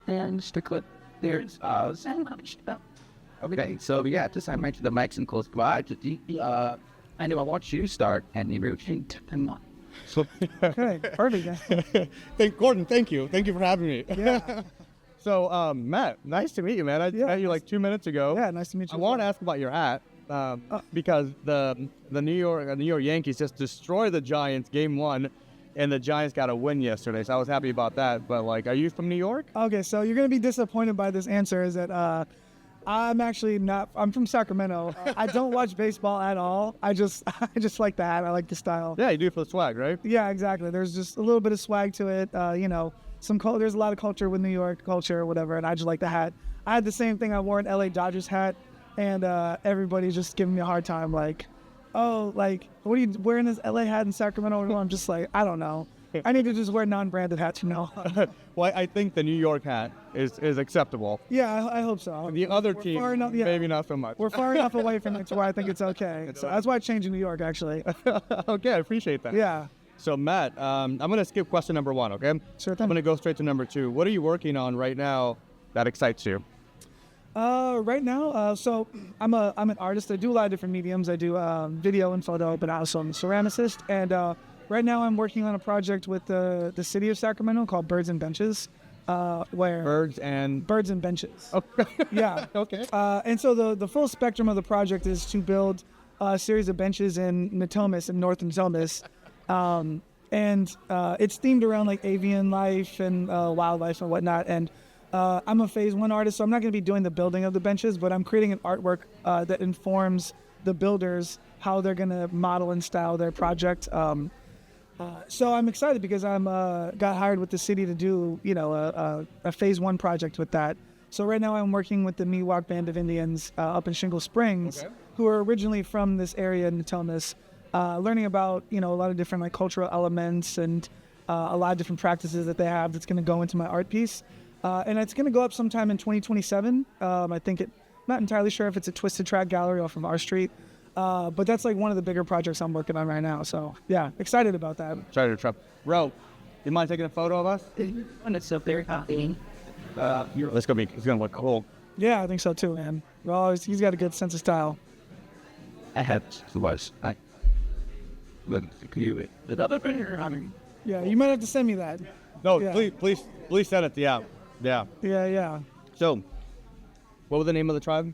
and strictly there's okay, so yeah, just I mentioned the mics and close by. I know I want you to start and you routine them on. Okay, perfect. Gordon, thank you for having me. Yeah. So, Matt, nice to meet you, man. I met you like 2 minutes ago. Yeah, nice to meet you. I want to ask about your hat because the New York Yankees just destroyed the Giants game 1, and the Giants got a win yesterday. So I was happy about that. But like, are you from New York? Okay, so you're gonna be disappointed by this answer. Is that I'm actually not. I'm from Sacramento. I don't watch baseball at all. I just like the hat. I like the style. Yeah, you do it for the swag, right? Yeah, exactly. There's just a little bit of swag to it. There's a lot of culture with New York culture or whatever, and I just like the hat. I had the same thing. I wore an LA Dodgers hat, and everybody's just giving me a hard time, like, oh, like, what are you wearing this LA hat in Sacramento? I'm just like, I don't know. I need to just wear non-branded hats from now on. Well, I think the New York hat is acceptable. Yeah, I hope so. The other team, maybe not so much. We're far enough away from it to where I think it's okay. So that's why I changed to New York, actually. Okay, I appreciate that. Yeah. So, Matt, I'm going to skip question number 1, okay? Sure thing. I'm going to go straight to number 2. What are you working on right now that excites you? Right now, so I'm an artist. I do a lot of different mediums. I do video and photo, but also I'm a ceramicist. And right now I'm working on a project with the City of Sacramento called Birds and Benches. Where Birds and Benches. Okay. Yeah. Okay. And so the full spectrum of the project is to build a series of benches in Natomas, in North Natomas. And it's themed around like avian life and wildlife and whatnot. And I'm a phase 1 artist, so I'm not going to be doing the building of the benches, but I'm creating an artwork that informs the builders how they're going to model and style their project. So I'm excited because I'm got hired with the city to do, a phase 1 project with that. So right now I'm working with the Miwok Band of Indians up in Shingle Springs, who are originally from this area in Natomas, learning about, a lot of different like cultural elements and a lot of different practices that they have that's going to go into my art piece. And it's going to go up sometime in 2027. Not entirely sure if it's a Twisted Track Gallery or from R Street. But that's like one of the bigger projects I'm working on right now. So yeah, excited about that. Sorry to interrupt. Ro, you mind taking a photo of us? When it's up there, It's gonna look cool. Yeah, I think so too, man. He's got a good sense of style. I had was I. Yeah, you might have to send me that. No, Yeah. please send it. Yeah. Yeah. So, what was the name of the tribe?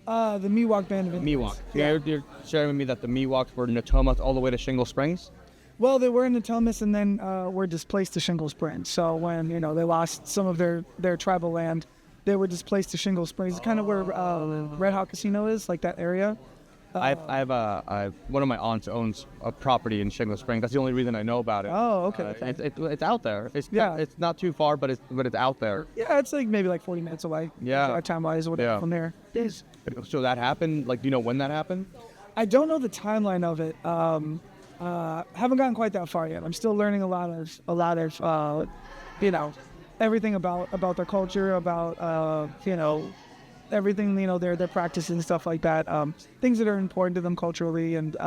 The Miwok Band of Indians. Miwok. Yeah, you're sharing with me that the Miwoks were Natomas all the way to Shingle Springs? Well, they were in Natomas and then were displaced to Shingle Springs. So when, they lost some of their tribal land, they were displaced to Shingle Springs. It's kind of where Red Hawk Casino is, like that area. I have one of my aunts owns a property in Shingle Springs. That's the only reason I know about it. Oh, okay. It's out there. It's not too far, but it's out there. Yeah, it's like maybe like 40 minutes away. Yeah. Time-wise or whatever from there. So that happened? Like, do you know when that happened? I don't know the timeline of it. Haven't gotten quite that far yet. I'm still learning a lot of everything about their culture, about everything, their practices and stuff like that. Things that are important to them culturally, and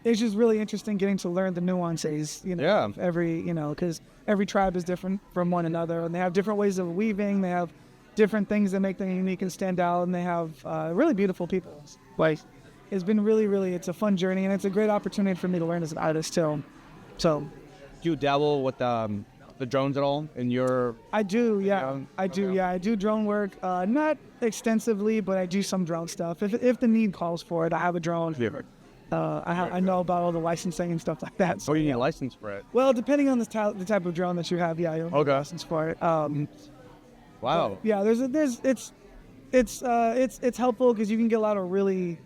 it's just really interesting getting to learn the nuances. Of every because every tribe is different from one another, and they have different ways of weaving. They have different things that make them unique and stand out, and they have really beautiful people. Like, it's been really, it's a fun journey, and it's a great opportunity for me to learn as an artist too. So, do you dabble with the drones at all in your? I do, yeah. I do drone work, not extensively, but I do some drone stuff. If the need calls for it, I have a drone. I know about all the licensing and stuff like that. So you need a license for it? Well, depending on the type of drone that you have, yeah, you'll need a license for it. Wow. Yeah, it's helpful because you can get a lot of really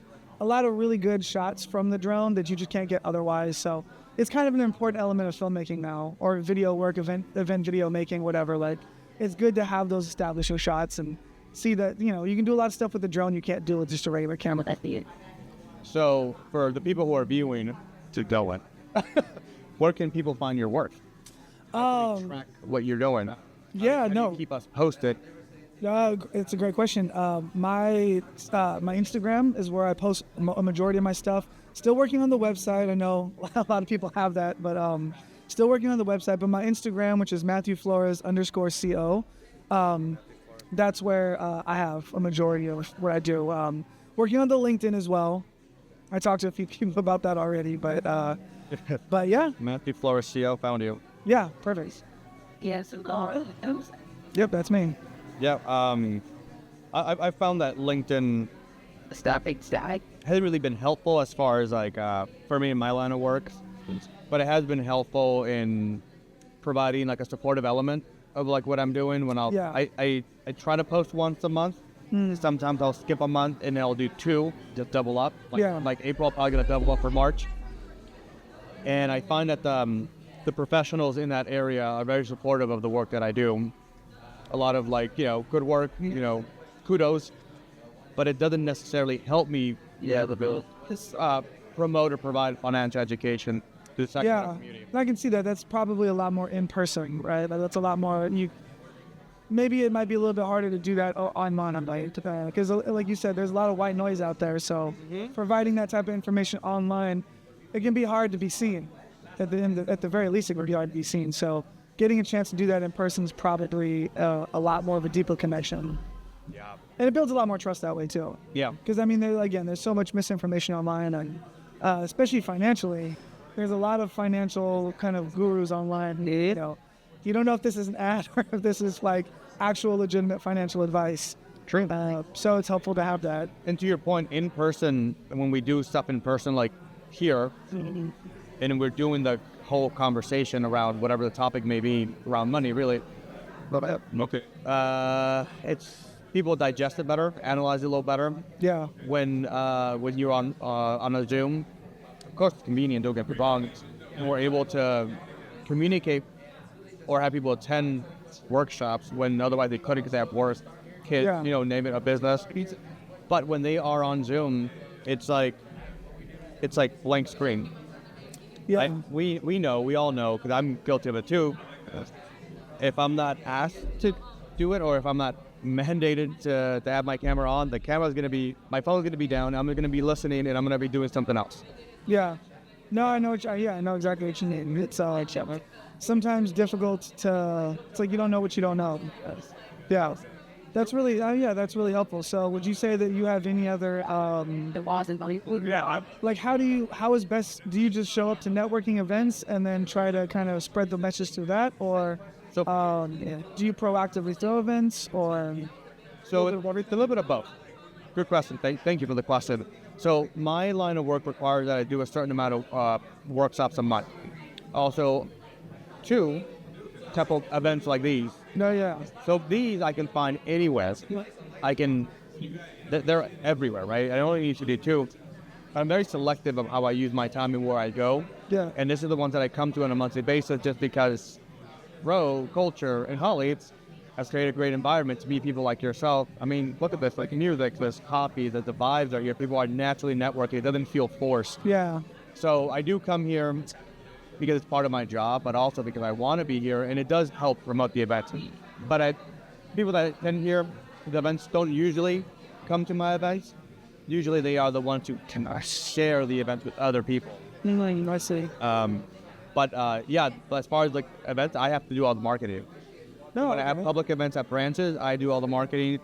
good shots from the drone that you just can't get otherwise. So it's kind of an important element of filmmaking now, or video work, event video making, whatever. Like, it's good to have those established shots and see that you can do a lot of stuff with the drone you can't do with just a regular camera. So for the people who are viewing, where can people find your work? Track what you're doing. Yeah, How do you keep us posted. It's a great question. My Instagram is where I post a majority of my stuff. Still working on the website. I know a lot of people have that, but still working on the website. But my Instagram, which is MatthewFlores_CO, That's where I have a majority of what I do. Working on the LinkedIn as well. I talked to a few people about that already, but yeah. Matthew Flores, CO, found you. Yeah, perfect. Yes. Yep, that's me. Yeah, I found that LinkedIn Stopping stack. hasn't really been helpful as far as like for me in my line of work, but it has been helpful in providing like a supportive element of like what I'm doing when I try to post once a month. Sometimes I'll skip a month and I'll do two, just double up. Like April, I'm probably gonna double up for March. And I find that the professionals in that area are very supportive of the work that I do. A lot of like, good work, kudos, but it doesn't necessarily help me promote or provide financial education to the Sacramento community. I can see that. That's probably a lot more in person, right? That's a lot more. Maybe it might be a little bit harder to do that online, because like you said, there's a lot of white noise out there. So providing that type of information online, it can be hard to be seen. At the very least, it would be hard to be seen. So getting a chance to do that in person is probably a lot more of a deeper connection. Yeah. And it builds a lot more trust that way too. Yeah. Because there's so much misinformation online, and especially financially. There's a lot of financial kind of gurus online. You don't know if this is an ad or if this is like actual legitimate financial advice. True. So it's helpful to have that. And to your point, in person, when we do stuff in person, like here, and we're doing the whole conversation around whatever the topic may be around money, really. Okay. It's people digest it better, analyze it a little better. Yeah. When you're on a Zoom, of course it's convenient, don't get me wrong, and we're able to communicate or have people attend workshops when otherwise they couldn't because they have work, kids, name it, a business. But when they are on Zoom, it's like blank screen. Yeah. We all know, because I'm guilty of it too. If I'm not asked to do it, or if I'm not mandated to have my camera on, my phone's going to be down, I'm going to be listening, and I'm going to be doing something else. Yeah. No, I know exactly what you mean. It's sometimes difficult it's like you don't know what you don't know. Yeah. That's really helpful. So would you say that you have any other like how is best, do you just show up to networking events and then try to kind of spread the message through that, or do you proactively throw events, or so a little bit of both? Good question. Thank you for the question. So my line of work requires that I do a certain amount of workshops a month. Also, 2 type of events like these. No, yeah. So these I can find anywhere. They're everywhere, right? I only need to do 2. I'm very selective of how I use my time and where I go. Yeah. And this is the ones that I come to on a monthly basis, just because Row, Culture, and Holly has created a great environment to meet people like yourself. I mean, look at this, like music, there's coffee, the vibes are here. People are naturally networking. It doesn't feel forced. Yeah. So I do come here because it's part of my job, but also because I want to be here, and it does help promote the events. But people that attend here, the events don't usually come to my events. Usually they are the ones who can share the events with other people. I see. But as far as like events, I have to do all the marketing. No, when I have public events at branches, I do all the marketing,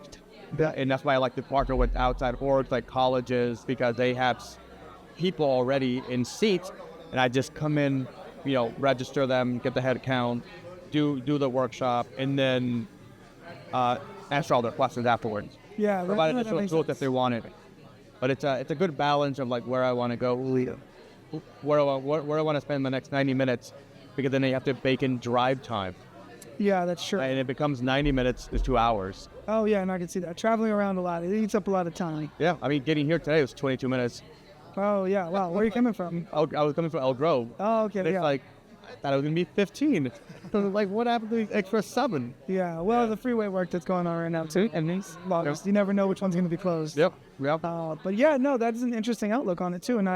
and that's why I like to partner with outside orgs like colleges, because they have people already in seats, and I just come in, register them, get the head count, do the workshop, and then answer all their questions afterwards. Yeah, provide additional tools if they want it. But it's a good balance of like where I want to go, where I want to spend the next 90 minutes, because then you have to bake in drive time. Yeah, that's true. And it becomes 90 minutes to 2 hours. Oh yeah, and I can see that. Traveling around a lot, it eats up a lot of time. Yeah, I mean, getting here today was 22 minutes. Oh yeah, wow. Where are you coming from? I was coming from El Grove. Oh, okay, It's like, I thought it was going to be 15. So like, what happened to the extra 7? Yeah, well, the freeway work that's going on right now too, and these logs, you never know which one's going to be closed. Yep. But yeah, no, that is an interesting outlook on it too. And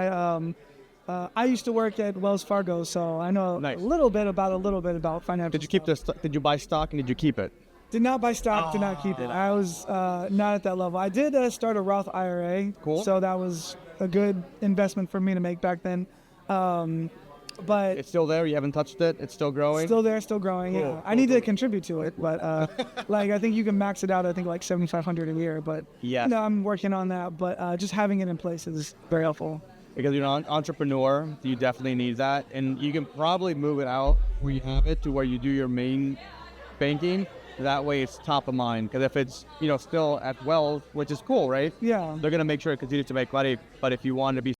I used to work at Wells Fargo, so I know a little bit about financial. Did you keep Did you buy stock and did you keep it? Did not buy stock, did not keep it. I was not at that level. I did start a Roth IRA, cool. So that was a good investment for me to make back then. But it's still there. You haven't touched it. It's still growing. Still there, still growing. Yeah, I need to contribute to it, but like I think you can max it out. I think like 7,500 a year, but yes. I'm working on that. But just having it in place is very helpful. Because you're an entrepreneur, you definitely need that, and you can probably move it out where you have it to where you do your main banking. That way, it's top of mind. Because if it's still at Wells, which is cool, right? Yeah. They're gonna make sure it continues to make money. But if you want to be